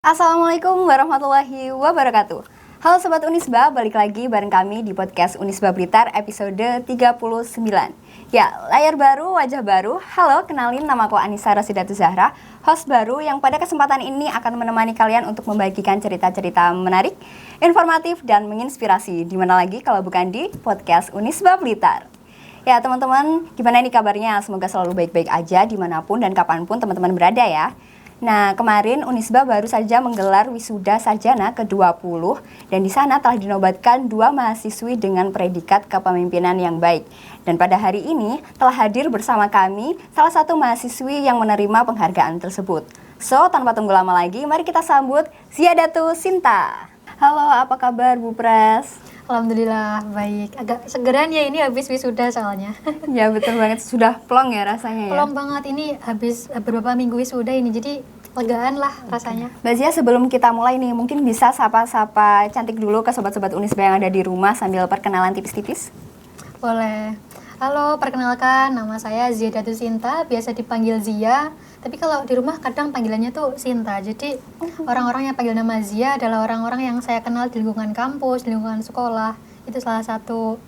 Assalamualaikum warahmatullahi wabarakatuh. Halo Sobat Unisba, balik lagi bareng kami di podcast Unisba Blitar episode 39. Ya, layar baru, wajah baru. Halo, kenalin namaku Anissa Rosidatu Zahra, host baru yang pada kesempatan ini akan menemani kalian untuk membagikan cerita-cerita menarik, informatif, dan menginspirasi. Dimana lagi kalau bukan di podcast Unisba Blitar. Ya teman-teman, gimana nih kabarnya? Semoga selalu baik-baik aja dimanapun dan kapanpun teman-teman berada ya. Nah, kemarin Unisba baru saja menggelar wisuda sarjana ke-20 dan di sana telah dinobatkan 2 mahasiswi dengan predikat kepemimpinan yang baik. Dan pada hari ini telah hadir bersama kami salah satu mahasiswi yang menerima penghargaan tersebut. So, tanpa tunggu lama lagi, mari kita sambut Ziadatu Sinta. Halo, apa kabar Bu Pres? Alhamdulillah baik. Agak segeran ya ini habis wisuda soalnya. Ya betul banget, sudah plong ya rasanya ya. Plong banget ini habis beberapa minggu wisuda ini, jadi legaan lah rasanya. Mbak Zia, sebelum kita mulai nih, mungkin bisa sapa-sapa cantik dulu ke sobat-sobat Unisba yang ada di rumah sambil perkenalan tipis-tipis. Boleh. Halo, perkenalkan nama saya Ziadatu Sinta, biasa dipanggil Zia. Tapi kalau di rumah kadang panggilannya tuh Sinta. Jadi orang-orang yang panggil nama Zia adalah orang-orang yang saya kenal di lingkungan kampus, di lingkungan sekolah. Itu salah satu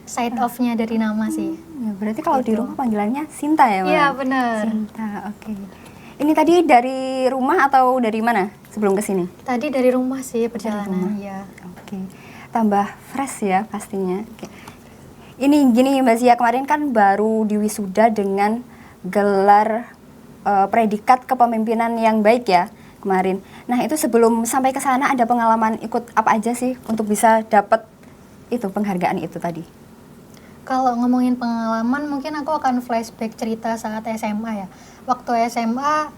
side off-nya dari nama sih. Ya, berarti kalau di rumah panggilannya Sinta ya, Mbak? Iya, benar. Sinta, oke. Ini tadi dari rumah atau dari mana sebelum ke sini? Tadi dari rumah sih perjalanan, ya. Oke. Tambah fresh ya pastinya. Oke. Ini gini Mbak Zia, kemarin kan baru diwisuda dengan gelar predikat kepemimpinan yang baik ya kemarin. Nah itu sebelum sampai ke sana ada pengalaman ikut apa aja sih untuk bisa dapat itu penghargaan itu tadi? Kalau ngomongin pengalaman mungkin aku akan flashback cerita saat SMA ya. Waktu SMA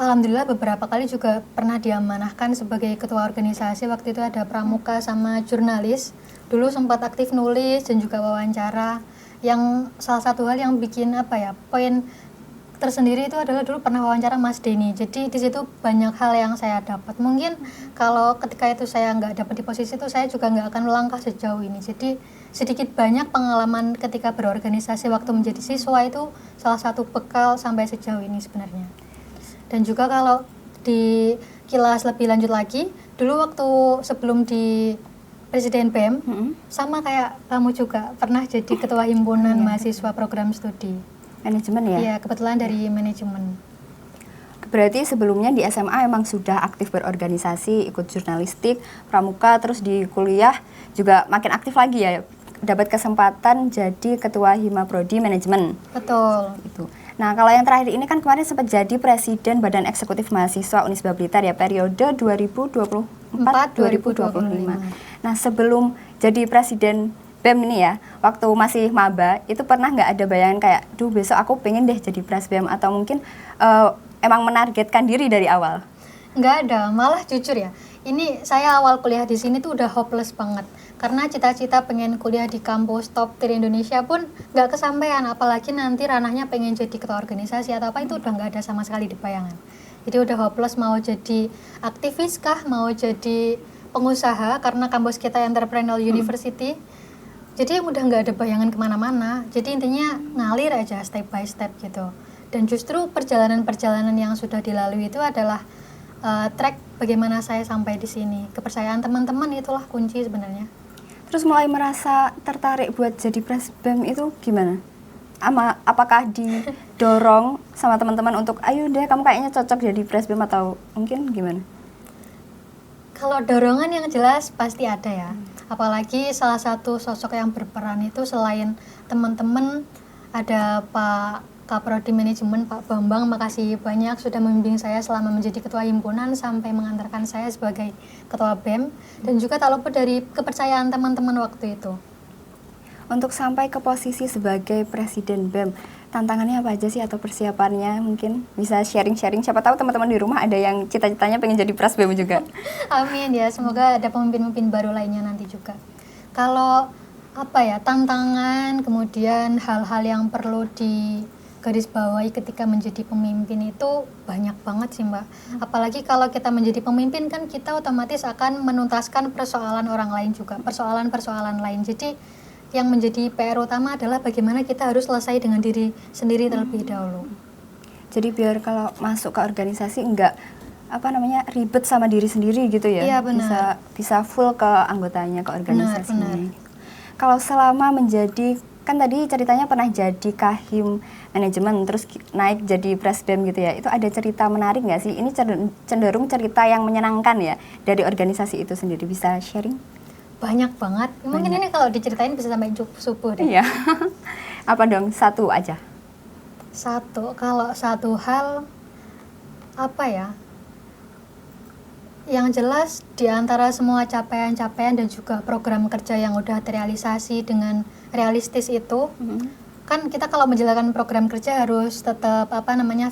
alhamdulillah beberapa kali juga pernah diamanahkan sebagai ketua organisasi. Waktu itu ada pramuka sama jurnalis. Dulu sempat aktif nulis dan juga wawancara. Yang salah satu hal yang bikin poin tersendiri itu adalah dulu pernah wawancara Mas Denny. Jadi di situ banyak hal yang saya dapat. Mungkin kalau ketika itu saya nggak dapat di posisi itu, saya juga nggak akan melangkah sejauh ini. Jadi sedikit banyak pengalaman ketika berorganisasi waktu menjadi siswa itu salah satu bekal sampai sejauh ini sebenarnya. Dan juga kalau di kilas lebih lanjut lagi, dulu waktu sebelum di Presiden BEM, sama kayak kamu juga pernah jadi ketua himpunan mahasiswa program studi. Manajemen ya? Iya, kebetulan dari manajemen. Berarti sebelumnya di SMA emang sudah aktif berorganisasi, ikut jurnalistik, pramuka, terus di kuliah juga makin aktif lagi ya, dapat kesempatan jadi ketua Hima Prodi Manajemen. Betul. Itu. Nah, kalau yang terakhir ini kan kemarin sempat jadi Presiden Badan Eksekutif Mahasiswa Unisba Blitar ya, periode 2024-2025. Nah, sebelum jadi Presiden BEM ini ya, waktu masih maba, itu pernah nggak ada bayangan kayak, duh besok aku pengen deh jadi Pres BEM, atau mungkin emang menargetkan diri dari awal? Nggak ada, malah jujur ya, ini saya awal kuliah di sini tuh udah hopeless banget. Karena cita-cita pengen kuliah di kampus top tier Indonesia pun nggak kesampaian, apalagi nanti ranahnya pengen jadi ketua organisasi atau apa, itu udah nggak ada sama sekali di bayangan. Jadi udah hopeless mau jadi aktivis kah, mau jadi pengusaha, karena kampus kita entrepreneurial university. Jadi udah nggak ada bayangan kemana-mana. Jadi intinya ngalir aja step by step gitu. Dan justru perjalanan-perjalanan yang sudah dilalui itu adalah track bagaimana saya sampai di sini. Kepercayaan teman-teman itulah kunci sebenarnya. Terus mulai merasa tertarik buat jadi Pres BEM itu gimana? Apakah didorong sama teman-teman untuk ayo deh kamu kayaknya cocok jadi Pres BEM, atau mungkin gimana? Kalau dorongan yang jelas pasti ada ya. Apalagi salah satu sosok yang berperan itu selain teman-teman, ada Pak Kaprodi Manajemen, Pak Bambang. Makasih banyak sudah membimbing saya selama menjadi ketua himpunan sampai mengantarkan saya sebagai ketua BEM. Dan juga tak luput dari kepercayaan teman-teman waktu itu. Untuk sampai ke posisi sebagai Presiden BEM, tantangannya apa aja sih atau persiapannya? Mungkin bisa sharing-sharing, siapa tahu teman-teman di rumah ada yang cita-citanya pengen jadi Pres BEM juga. Amin ya, semoga ada pemimpin-pemimpin baru lainnya nanti juga. Kalau tantangan, kemudian hal-hal yang perlu digarisbawahi ketika menjadi pemimpin itu banyak banget sih Mbak. Apalagi kalau kita menjadi pemimpin kan kita otomatis akan menuntaskan persoalan orang lain juga, persoalan-persoalan lain. Jadi yang menjadi PR utama adalah bagaimana kita harus selesai dengan diri sendiri terlebih dahulu. Jadi biar kalau masuk ke organisasi enggak ribet sama diri sendiri gitu ya. Iya, benar. Bisa full ke anggotanya, ke organisasinya. Benar. Kalau selama menjadi, kan tadi ceritanya pernah jadi kahim manajemen terus naik jadi presbem gitu ya. Itu ada cerita menarik nggak sih? Ini cenderung cerita yang menyenangkan ya dari organisasi itu sendiri, bisa sharing? Banyak banget. Mungkin ini kalau diceritain bisa sampai subuh deh. Iya. Apa dong? Satu aja. Kalau satu hal apa ya? Yang jelas di antara semua capaian-capaian dan juga program kerja yang udah terrealisasi dengan realistis itu, kan kita kalau menjalankan program kerja harus tetap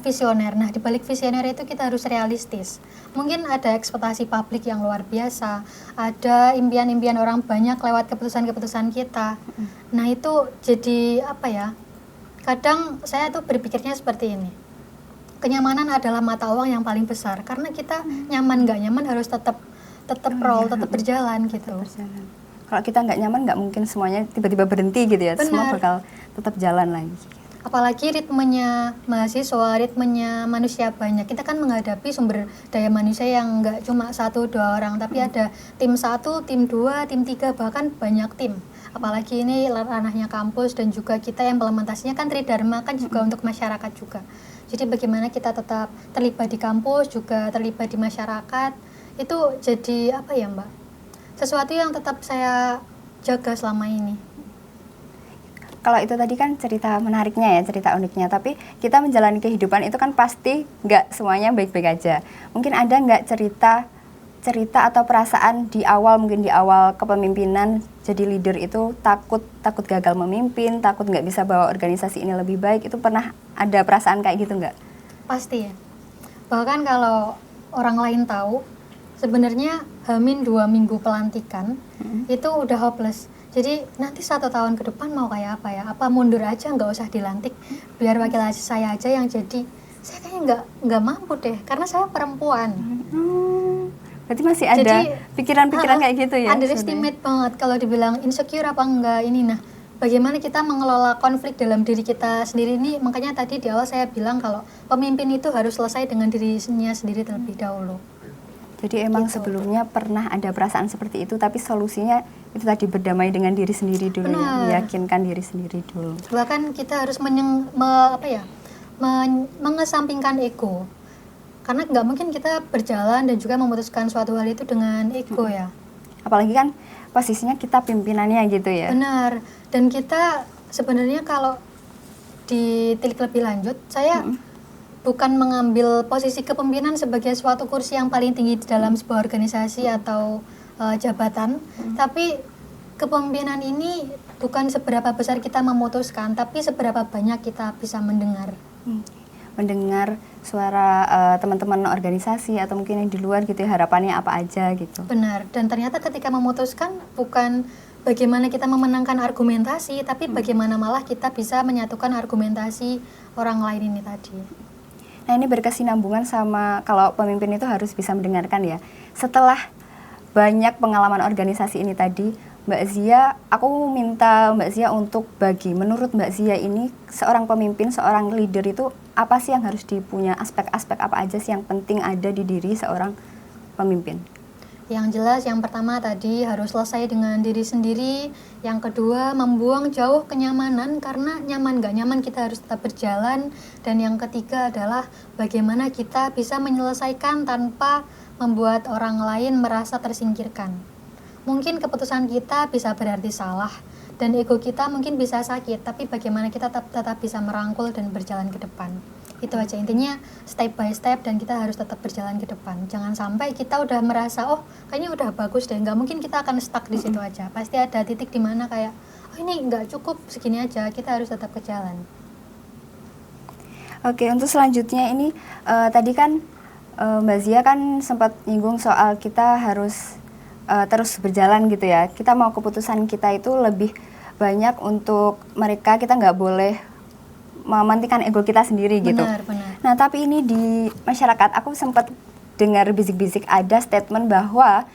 visioner. Nah, di balik visioner itu kita harus realistis. Mungkin ada ekspektasi publik yang luar biasa, ada impian-impian orang banyak lewat keputusan-keputusan kita. Nah, itu jadi kadang saya tuh berpikirnya seperti ini. Kenyamanan adalah mata uang yang paling besar, karena kita nyaman nggak nyaman harus tetap tetap berjalan gitu. Kalau kita nggak nyaman, nggak mungkin semuanya tiba-tiba berhenti gitu ya. Benar. Semua bakal tetap jalan lagi. Apalagi ritmenya mahasiswa, ritmenya manusia banyak. Kita kan menghadapi sumber daya manusia yang nggak cuma 1-2 orang, tapi ada tim 1, tim 2, tim 3, bahkan banyak tim. Apalagi ini ranahnya kampus dan juga kita yang implementasinya kan Tridharma, kan juga untuk masyarakat juga. Jadi bagaimana kita tetap terlibat di kampus, juga terlibat di masyarakat, itu jadi Mbak? Sesuatu yang tetap saya jaga selama ini. Kalau itu tadi kan cerita menariknya ya, cerita uniknya, tapi kita menjalani kehidupan itu kan pasti nggak semuanya baik-baik aja. Mungkin ada nggak cerita atau perasaan mungkin di awal kepemimpinan jadi leader itu takut gagal memimpin, takut nggak bisa bawa organisasi ini lebih baik, itu pernah ada perasaan kayak gitu nggak? Pasti ya. Bahkan kalau orang lain tahu, sebenarnya H-2 minggu pelantikan itu udah hopeless. Jadi nanti 1 tahun ke depan mau kayak apa ya? Apa mundur aja, nggak usah dilantik, biar wakil saya aja yang jadi. Saya kayaknya nggak mampu deh, karena saya perempuan. Berarti masih ada pikiran-pikiran kayak gitu ya? Underestimate banget kalau dibilang insecure apa enggak ini. Nah, bagaimana kita mengelola konflik dalam diri kita sendiri ini, makanya tadi di awal saya bilang kalau pemimpin itu harus selesai dengan dirinya sendiri terlebih dahulu. Jadi emang sebelumnya pernah ada perasaan seperti itu, tapi solusinya itu tadi berdamai dengan diri sendiri dulu. Benar. Ya, meyakinkan diri sendiri dulu. Bahkan kita harus mengesampingkan ego. Karena nggak mungkin kita berjalan dan juga memutuskan suatu hal itu dengan ego ya. Apalagi kan posisinya kita pimpinannya gitu ya. Benar. Dan kita sebenarnya kalau ditilik lebih lanjut, saya bukan mengambil posisi kepemimpinan sebagai suatu kursi yang paling tinggi di dalam sebuah organisasi atau jabatan, tapi kepemimpinan ini bukan seberapa besar kita memutuskan, tapi seberapa banyak kita bisa mendengar. Mendengar suara teman-teman organisasi atau mungkin yang di luar gitu ya, harapannya apa aja gitu. Benar, dan ternyata ketika memutuskan bukan bagaimana kita memenangkan argumentasi, tapi bagaimana malah kita bisa menyatukan argumentasi orang lain ini tadi. Nah, ini berkesinambungan sama kalau pemimpin itu harus bisa mendengarkan ya. Setelah banyak pengalaman organisasi ini tadi, Mbak Zia, aku minta Mbak Zia untuk bagi, menurut Mbak Zia ini seorang pemimpin, seorang leader itu apa sih yang harus dipunya, aspek-aspek apa aja sih yang penting ada di diri seorang pemimpin? Yang jelas yang pertama tadi harus selesai dengan diri sendiri, yang kedua membuang jauh kenyamanan karena nyaman gak nyaman kita harus tetap berjalan, dan yang ketiga adalah bagaimana kita bisa menyelesaikan tanpa membuat orang lain merasa tersingkirkan. Mungkin keputusan kita bisa berarti salah dan ego kita mungkin bisa sakit, tapi bagaimana kita tetap bisa merangkul dan berjalan ke depan. Itu aja intinya, step by step, dan kita harus tetap berjalan ke depan. Jangan sampai kita udah merasa oh kayaknya udah bagus deh, nggak mungkin kita akan stuck di situ aja. Pasti ada titik di mana kayak oh ini nggak cukup segini aja, kita harus tetap ke jalan. Oke, untuk selanjutnya ini tadi kan Mbak Zia kan sempat nyinggung soal kita harus terus berjalan gitu ya. Kita mau keputusan kita itu lebih banyak untuk mereka, kita nggak boleh mementingkan ego kita sendiri gitu. Benar. Nah, tapi ini di masyarakat aku sempat dengar bisik-bisik ada statement bahwa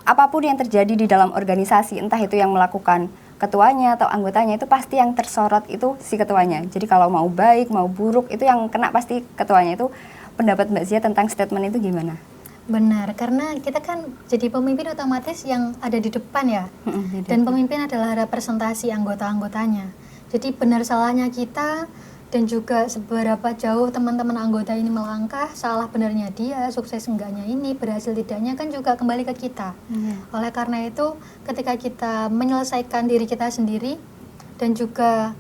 apapun yang terjadi di dalam organisasi, entah itu yang melakukan ketuanya atau anggotanya, itu pasti yang tersorot itu si ketuanya. Jadi kalau mau baik, mau buruk, itu yang kena pasti ketuanya. Itu pendapat Mbak Zia tentang statement itu gimana? Benar, karena kita kan jadi pemimpin otomatis yang ada di depan ya. Dan pemimpin adalah representasi anggota-anggotanya. Jadi benar salahnya kita dan juga seberapa jauh teman-teman anggota ini melangkah, salah benarnya dia, sukses enggaknya ini, berhasil tidaknya kan juga kembali ke kita. Oleh karena itu, ketika kita menyelesaikan diri kita sendiri dan juga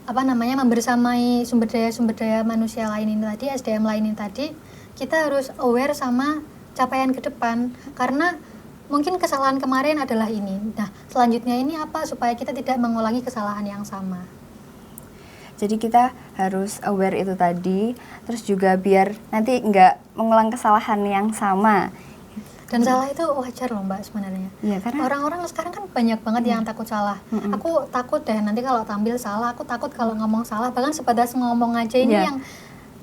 membersamai sumber daya manusia lain ini tadi, SDM lain ini tadi, kita harus aware sama capaian ke depan, karena mungkin kesalahan kemarin adalah ini. Nah, selanjutnya ini apa supaya kita tidak mengulangi kesalahan yang sama. Jadi kita harus aware itu tadi, terus juga biar nanti nggak mengulang kesalahan yang sama. Dan salah itu wajar loh Mbak sebenarnya. Iya, karena orang-orang sekarang kan banyak banget yang takut salah. Aku takut deh nanti kalau tampil salah, aku takut kalau ngomong salah. Bahkan sebatas ngomong aja ini yang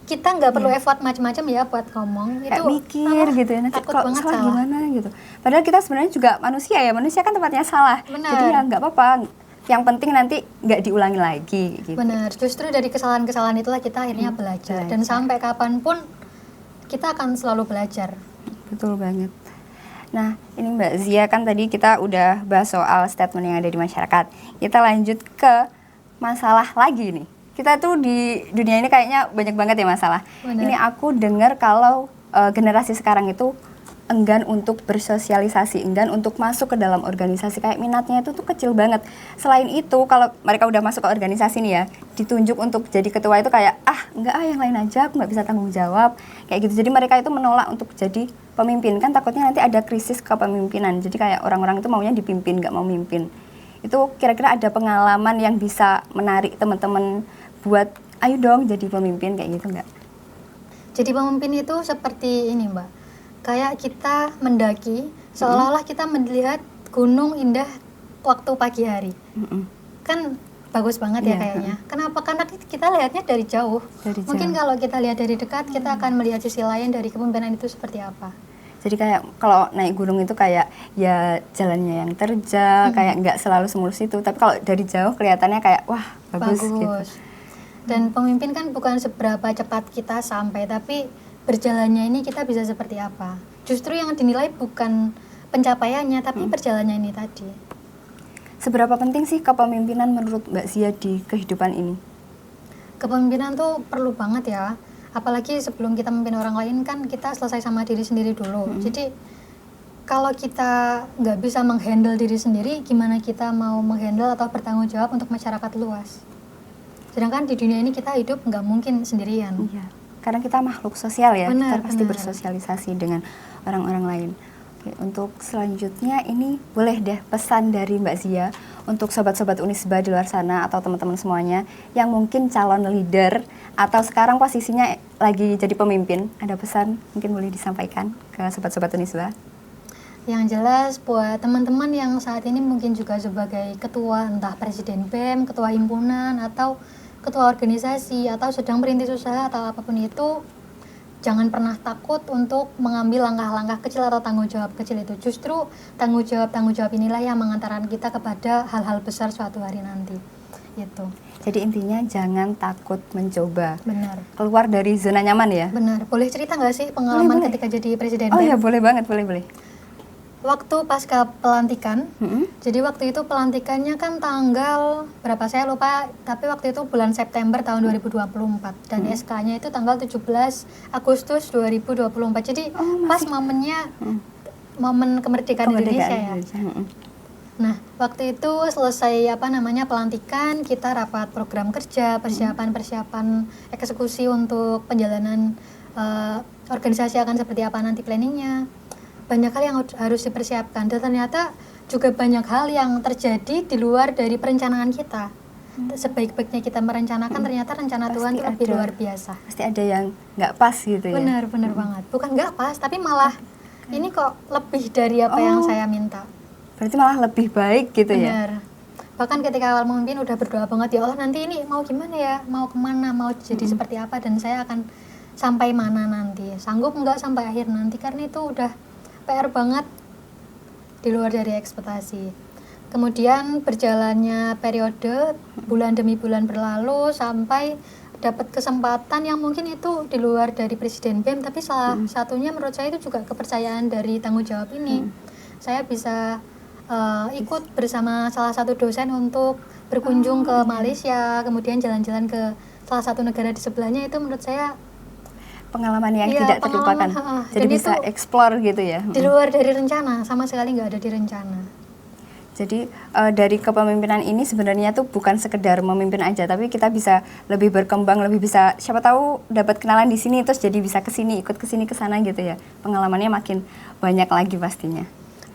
kita nggak perlu effort macam-macam ya buat ngomong. Kayak itu mikir gitu ya, nanti kalau salah gimana gitu. Padahal kita sebenarnya juga manusia ya, manusia kan tempatnya salah. Benar. Jadi ya nggak apa-apa. Yang penting nanti nggak diulangi lagi gitu. Benar, justru dari kesalahan-kesalahan itulah kita akhirnya belajar. Dan sampai kapanpun kita akan selalu belajar. Betul banget. Nah, ini Mbak Zia kan tadi kita udah bahas soal statement yang ada di masyarakat. Kita lanjut ke masalah lagi nih. Kita tuh di dunia ini kayaknya banyak banget ya masalah. Benar. Ini aku dengar kalau generasi sekarang itu enggan untuk bersosialisasi, enggan untuk masuk ke dalam organisasi, kayak minatnya itu tuh kecil banget. Selain itu, kalau mereka udah masuk ke organisasi nih ya, ditunjuk untuk jadi ketua itu kayak, enggak yang lain aja, aku nggak bisa tanggung jawab, kayak gitu. Jadi mereka itu menolak untuk jadi pemimpin, kan takutnya nanti ada krisis kepemimpinan. Jadi kayak orang-orang itu maunya dipimpin, nggak mau mimpin. Itu kira-kira ada pengalaman yang bisa menarik teman-teman buat, ayo dong jadi pemimpin, kayak gitu nggak? Jadi pemimpin itu seperti ini Mbak, kayak kita mendaki, seolah-olah kita melihat gunung indah waktu pagi hari. Kan bagus banget ya kayaknya. Kenapa? Karena kita lihatnya dari jauh. Mungkin kalau kita lihat dari dekat, kita akan melihat sisi lain dari kepemimpinan itu seperti apa. Jadi kayak kalau naik gunung itu kayak ya jalannya yang terjal, kayak nggak selalu semulus itu. Tapi kalau dari jauh kelihatannya kayak wah bagus. Gitu. Dan pemimpin kan bukan seberapa cepat kita sampai, tapi berjalannya ini kita bisa seperti apa. Justru yang dinilai bukan pencapaiannya, tapi perjalanannya ini tadi. Seberapa penting sih kepemimpinan menurut Mbak Zia di kehidupan ini? Kepemimpinan tuh perlu banget ya. Apalagi sebelum kita memimpin orang lain kan kita selesai sama diri sendiri dulu. Jadi kalau kita nggak bisa menghandle diri sendiri, gimana kita mau menghandle atau bertanggung jawab untuk masyarakat luas? Sedangkan di dunia ini kita hidup nggak mungkin sendirian. Iya. Karena kita makhluk sosial ya, benar, kita pasti bersosialisasi dengan orang-orang lain. Oke, untuk selanjutnya ini boleh deh pesan dari Mbak Zia untuk sobat-sobat Unisba di luar sana atau teman-teman semuanya yang mungkin calon leader atau sekarang posisinya lagi jadi pemimpin. Ada pesan mungkin boleh disampaikan ke sobat-sobat Unisba? Yang jelas buat teman-teman yang saat ini mungkin juga sebagai ketua, entah presiden BEM, ketua himpunan, atau ketua organisasi atau sedang merintis usaha atau apapun itu, jangan pernah takut untuk mengambil langkah-langkah kecil atau tanggung jawab kecil itu. Justru tanggung jawab inilah yang mengantarkan kita kepada hal-hal besar suatu hari nanti. Gitu. Jadi intinya jangan takut mencoba. Benar. Keluar dari zona nyaman ya. Benar. Boleh cerita nggak sih pengalaman boleh. ketika jadi presiden? Oh iya boleh banget, boleh. Waktu pasca pelantikan, jadi waktu itu pelantikannya kan tanggal berapa saya lupa, tapi waktu itu bulan September tahun 2024 dan SK-nya itu tanggal 17 Agustus 2024. Jadi pas momennya momen kemerdekaan Indonesia ya. Nah, waktu itu selesai pelantikan, kita rapat program kerja, persiapan eksekusi untuk penjalanan organisasi akan seperti apa nanti planningnya. Banyak hal yang harus dipersiapkan dan ternyata juga banyak hal yang terjadi di luar dari perencanaan kita. Sebaik-baiknya kita merencanakan, ternyata rencana Tuhan itu lebih luar biasa. Pasti ada yang nggak pas gitu ya. Benar banget. Bukan nggak pas, tapi malah ini kok lebih dari apa yang saya minta. Berarti malah lebih baik gitu ya. Benar. Bahkan ketika awal memimpin udah berdoa banget, ya Allah nanti ini mau gimana ya, mau kemana, mau jadi seperti apa, dan saya akan sampai mana nanti, sanggup nggak sampai akhir nanti, karena itu udah PR banget di luar dari ekspektasi. Kemudian berjalannya periode bulan demi bulan berlalu sampai dapat kesempatan yang mungkin itu di luar dari Presiden BEM, tapi salah satunya menurut saya itu juga kepercayaan dari tanggung jawab ini. Saya bisa ikut bersama salah satu dosen untuk berkunjung ke Malaysia, kemudian jalan-jalan ke salah satu negara di sebelahnya. Itu menurut saya Pengalaman yang tidak terlupakan. Jadi bisa explore gitu ya. Di luar dari rencana, sama sekali nggak ada di rencana. Jadi dari kepemimpinan ini sebenarnya tuh bukan sekedar memimpin aja, tapi kita bisa lebih berkembang, lebih bisa siapa tahu dapat kenalan di sini terus jadi bisa kesini, ikut kesini kesana gitu ya. Pengalamannya makin banyak lagi pastinya.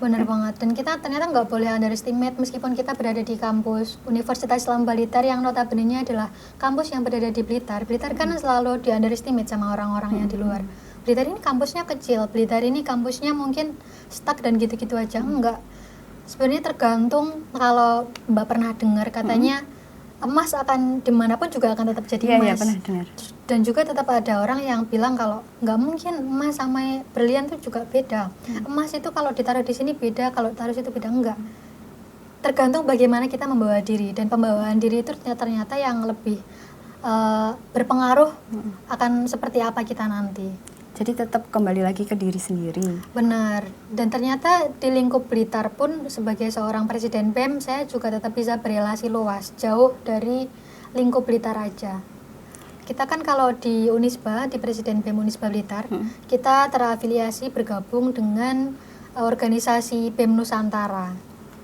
Benar banget, dan kita ternyata nggak boleh underestimate meskipun kita berada di kampus Universitas Islam Blitar yang notabene adalah kampus yang berada di Blitar. Blitar kan selalu di underestimate sama orang-orang yang di luar. Blitar ini kampusnya kecil, Blitar ini kampusnya mungkin stuck dan gitu-gitu aja. Enggak, sebenarnya tergantung. Kalau Mbak pernah dengar katanya emas akan dimanapun juga akan tetap jadi emas. Iya, pernah dengar. Dan juga tetap ada orang yang bilang kalau nggak mungkin emas sama berlian itu juga beda. Emas itu kalau ditaruh di sini beda, kalau ditaruh situ beda. Enggak. Tergantung bagaimana kita membawa diri, dan pembawaan diri itu ternyata yang lebih berpengaruh akan seperti apa kita nanti. Jadi tetap kembali lagi ke diri sendiri. Benar, dan ternyata di lingkup Blitar pun sebagai seorang presiden BEM saya juga tetap bisa berelasi luas, jauh dari lingkup Blitar aja. Kita kan kalau di Unisba, di presiden BEM Unisba Blitar, kita terafiliasi bergabung dengan organisasi BEM Nusantara.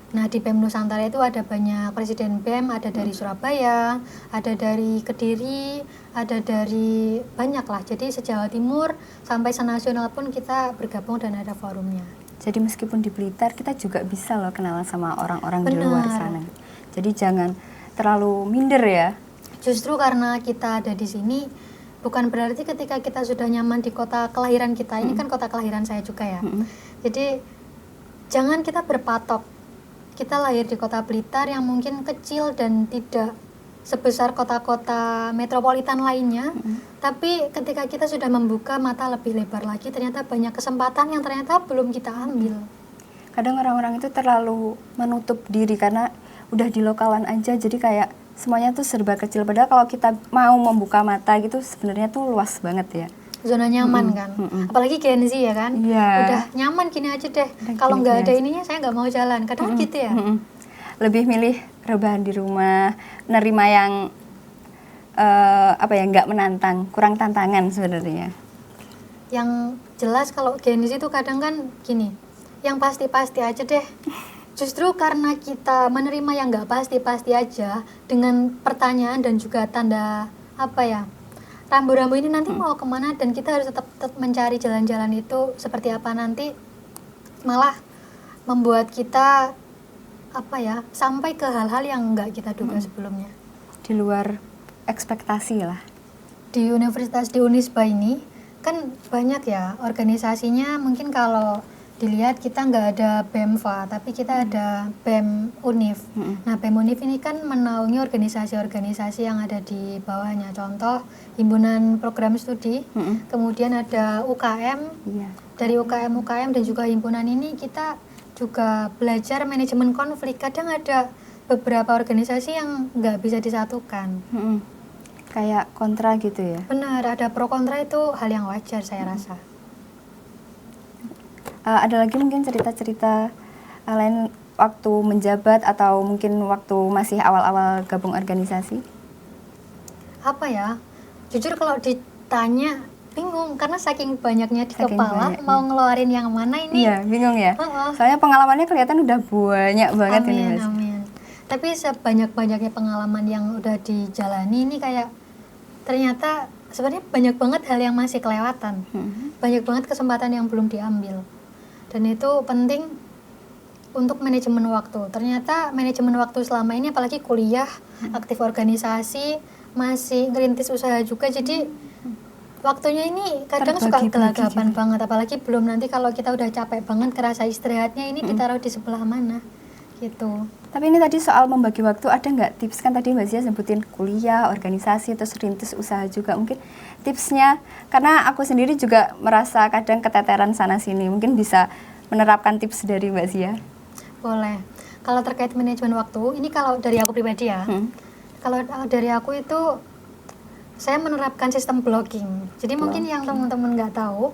Nah, di BEM Nusantara itu ada banyak presiden BEM, ada dari Surabaya, ada dari Kediri, ada dari banyak lah. Jadi se-Jawa Timur sampai se-nasional pun kita bergabung dan ada forumnya. Jadi meskipun di Blitar kita juga bisa loh kenalan sama orang-orang di luar sana. Jadi jangan terlalu minder ya. Justru karena kita ada di sini, bukan berarti ketika kita sudah nyaman di kota kelahiran kita, ini kan kota kelahiran saya juga ya. Jadi jangan kita berpatok. Kita lahir di kota Blitar yang mungkin kecil dan tidak sebesar kota-kota metropolitan lainnya, tapi ketika kita sudah membuka mata lebih lebar lagi, ternyata banyak kesempatan yang ternyata belum kita ambil. Kadang orang-orang itu terlalu menutup diri karena udah di lokalan aja, jadi kayak semuanya tuh serba kecil. Padahal kalau kita mau membuka mata gitu sebenarnya tuh luas banget ya. Zona nyaman kan, apalagi Gen Z ya kan, udah nyaman gini aja deh. Kalau nggak ada ininya saya nggak mau jalan, kadang gitu ya. Lebih milih rebahan di rumah, nerima yang nggak menantang, kurang tantangan sebenarnya. Yang jelas kalau Gen Z itu kadang kan gini, yang pasti-pasti aja deh. Justru karena kita menerima yang nggak pasti-pasti aja dengan pertanyaan dan juga tanda rambu-rambu ini nanti mau kemana, dan kita harus tetap mencari jalan-jalan itu seperti apa nanti, malah membuat kita sampai ke hal-hal yang nggak kita duga sebelumnya. Di luar ekspektasi lah. Di universitas di Unisba ini kan banyak ya organisasinya. Mungkin kalau dilihat kita nggak ada BEMFA, tapi kita ada BEM Unif. Nah, BEM Unif ini kan menaungi organisasi-organisasi yang ada di bawahnya. Contoh, himpunan program studi, kemudian ada UKM. Dari UKM dan juga himpunan ini kita juga belajar manajemen konflik. Kadang ada beberapa organisasi yang nggak bisa disatukan. Kayak kontra gitu ya? Benar, ada pro kontra, itu hal yang wajar saya rasa. Ada lagi mungkin cerita-cerita lain waktu menjabat atau mungkin waktu masih awal-awal gabung organisasi? Jujur kalau ditanya bingung, karena saking banyaknya di kepala, mau ngeluarin yang mana ini. Iya, bingung ya? Soalnya pengalamannya kelihatan udah banyak banget ini, Mas. Amin. Tapi sebanyak-banyaknya pengalaman yang udah dijalani ini kayak ternyata sebenarnya banyak banget hal yang masih kelewatan. Banyak banget kesempatan yang belum diambil. Dan itu penting untuk manajemen waktu. Ternyata manajemen waktu selama ini, apalagi kuliah, aktif organisasi, masih ngerintis usaha juga, jadi waktunya ini kadang suka gelagapan banget. Apalagi belum nanti kalau kita udah capek banget, kerasa istirahatnya ini ditaruh di sebelah mana gitu. Tapi ini tadi soal membagi waktu, ada nggak tips? Kan tadi Mbak Zia sebutin kuliah, organisasi, terus rintis usaha juga. Mungkin tipsnya, karena aku sendiri juga merasa kadang keteteran sana-sini. Mungkin bisa menerapkan tips dari Mbak Zia? Boleh. Kalau terkait manajemen waktu, ini kalau dari aku pribadi ya. Kalau dari aku itu Saya menerapkan sistem blocking. Jadi mungkin yang teman-teman nggak tahu,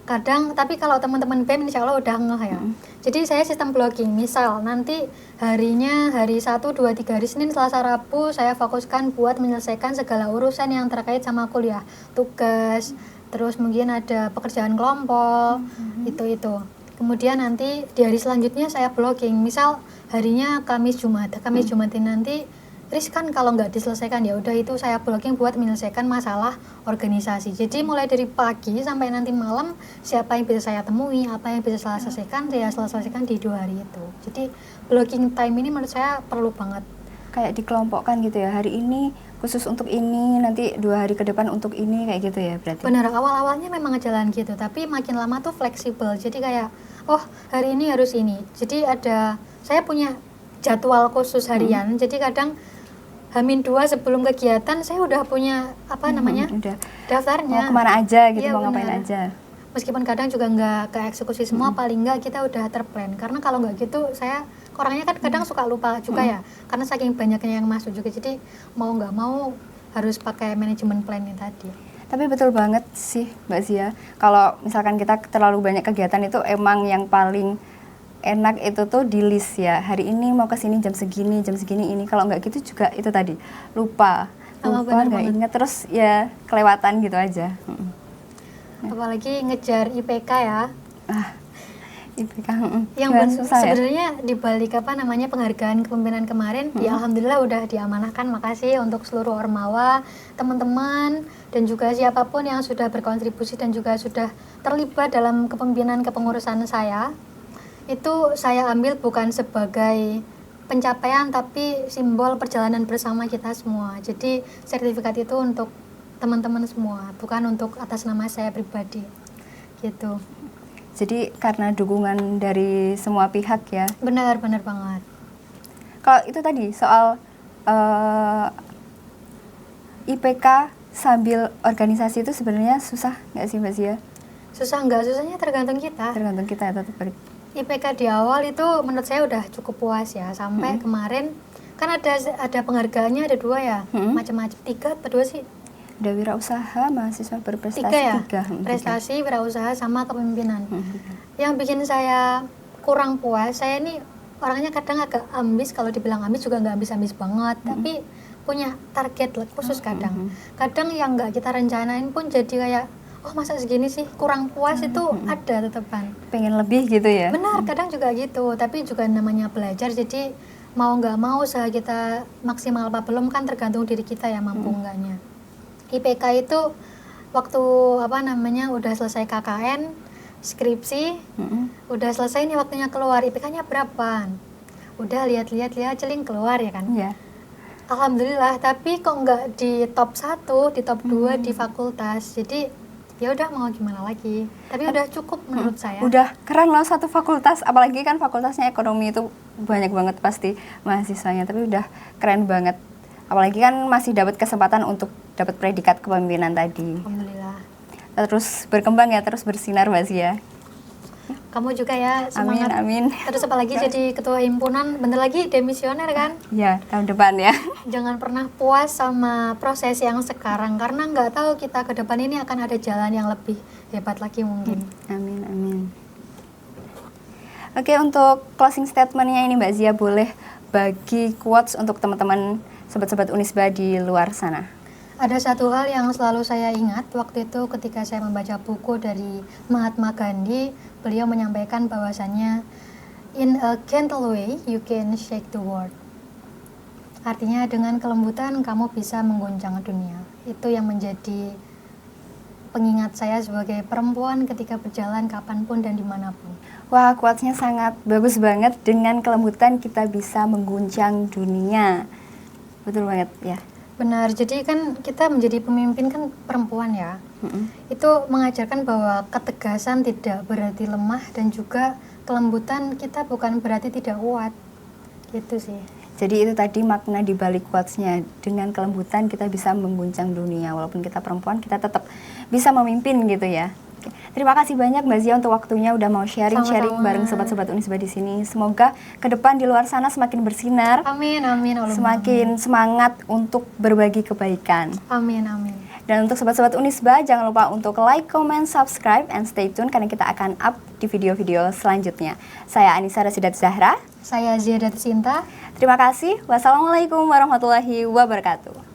kadang, tapi kalau teman-teman BEM insya Allah udah ngeh ya. Jadi saya sistem blocking, misal nanti harinya hari 1, 2, 3, hari Senin, Selasa, Rabu saya fokuskan buat menyelesaikan segala urusan yang terkait sama kuliah, tugas, terus mungkin ada pekerjaan kelompok, itu. Kemudian nanti di hari selanjutnya saya blocking, misal harinya Kamis Jumat ini nanti riskan kalau nggak diselesaikan, ya udah itu saya blocking buat menyelesaikan masalah organisasi. Jadi mulai dari pagi sampai nanti malam, siapa yang bisa saya temui, apa yang bisa saya selesaikan di 2 hari itu. Jadi blocking time ini menurut saya perlu banget. Kayak dikelompokkan gitu ya, hari ini khusus untuk ini, nanti 2 hari ke depan untuk ini, kayak gitu ya berarti? Benar, awal-awalnya memang jalan gitu, tapi makin lama tuh fleksibel. Jadi kayak, oh hari ini harus ini. Jadi saya punya jadwal khusus harian, jadi kadang H-2 sebelum kegiatan saya udah punya Udah. daftarnya. Mau kemana aja gitu, Iya, mau ngapain benar. aja. Meskipun kadang juga nggak ke eksekusi semua, paling nggak kita udah terplan. Karena kalau nggak gitu, saya orangnya kan kadang suka lupa juga ya. Karena saking banyaknya yang masuk juga, jadi mau nggak mau harus pakai manajemen plannya tadi. Tapi betul banget sih Mbak Zia, kalau misalkan kita terlalu banyak kegiatan itu emang yang paling enak itu tuh di list ya. Hari ini mau kesini jam segini ini. Kalau nggak gitu juga itu tadi lupa nggak inget, terus ya kelewatan gitu aja. Apalagi ngejar IPK ya. IPK Yang susah ya. Sebenarnya dibalik penghargaan kepemimpinan kemarin, ya alhamdulillah udah diamanahkan. Makasih untuk seluruh ormawa, teman-teman, dan juga siapapun yang sudah berkontribusi dan juga sudah terlibat dalam kepemimpinan kepengurusan saya. Itu saya ambil bukan sebagai pencapaian, tapi simbol perjalanan bersama kita semua. Jadi sertifikat itu untuk teman-teman semua, bukan untuk atas nama saya pribadi gitu. Jadi karena dukungan dari semua pihak ya. Benar banget. Kalau itu tadi soal IPK sambil organisasi itu sebenarnya susah nggak sih Mbak Zia? Susah nggak? Susahnya tergantung kita. Tergantung kita ya, tetap IPK di awal itu menurut saya udah cukup puas ya, sampai kemarin kan ada penghargaannya, ada 2 ya, macam-macam, 3 atau 2 sih? Ada wirausaha, mahasiswa berprestasi, 3 ya, 3. prestasi, wirausaha, sama kepemimpinan. Yang bikin saya kurang puas, saya ini orangnya kadang agak ambis, kalau dibilang ambis juga nggak ambis-ambis banget, tapi punya target khusus kadang yang nggak kita rencanain pun jadi kayak, oh masa segini sih, kurang puas itu ada tetepan. Pengen lebih gitu ya? Benar, kadang juga gitu, tapi juga namanya belajar, jadi mau nggak mau usaha kita maksimal apa belum kan tergantung diri kita ya mampu enggaknya. IPK itu waktu udah selesai KKN, skripsi, udah selesai nih waktunya keluar, IPK-nya berapa? Udah lihat celing keluar ya kan? Iya. Alhamdulillah, tapi kok nggak di top 1, di top 2 di fakultas, jadi ya udah mau gimana lagi, tapi udah cukup menurut saya. Udah keren loh satu fakultas, apalagi kan fakultasnya ekonomi itu banyak banget pasti mahasiswanya, tapi udah keren banget, apalagi kan masih dapat kesempatan untuk dapat predikat kepemimpinan tadi. Alhamdulillah. Terus berkembang ya, terus bersinar Mbak Zia. Kamu juga ya, semangat. Amin. Terus apalagi jadi ketua himpunan, bentar lagi demisioner kan? Ya, tahun depan ya. Jangan pernah puas sama proses yang sekarang, karena nggak tahu kita ke depan ini akan ada jalan yang lebih hebat lagi mungkin. Amin. Oke, untuk closing statement-nya ini Mbak Zia boleh bagi quotes untuk teman-teman sobat-sobat Unisba di luar sana. Ada satu hal yang selalu saya ingat waktu itu ketika saya membaca buku dari Mahatma Gandhi. Beliau menyampaikan bahwasannya in a gentle way you can shake the world. Artinya dengan kelembutan kamu bisa mengguncang dunia. Itu yang menjadi pengingat saya sebagai perempuan ketika berjalan kapanpun dan dimanapun. Wah, quotes-nya sangat bagus banget. Dengan kelembutan kita bisa mengguncang dunia. Betul banget ya. Benar, jadi kan kita menjadi pemimpin kan perempuan ya. Itu mengajarkan bahwa ketegasan tidak berarti lemah, dan juga kelembutan kita bukan berarti tidak kuat. Gitu sih. Jadi itu tadi makna di balik quotes-nya. Dengan kelembutan kita bisa mengguncang dunia. Walaupun kita perempuan, kita tetap bisa memimpin gitu ya. Terima kasih banyak Mbak Zia untuk waktunya udah mau sharing-sharing Sama-sama. bareng sobat-sobat Unisba di sini. Semoga ke depan di luar sana semakin bersinar, Amin, amin. Allahumma semakin semangat untuk berbagi kebaikan. amin, amin. Dan untuk sobat-sobat Unisba, jangan lupa untuk like, comment, subscribe, and stay tune karena kita akan up di video-video selanjutnya. Saya Anissa Rasidat Zahra. Saya Zia Sinta. Terima kasih. Wassalamualaikum warahmatullahi wabarakatuh.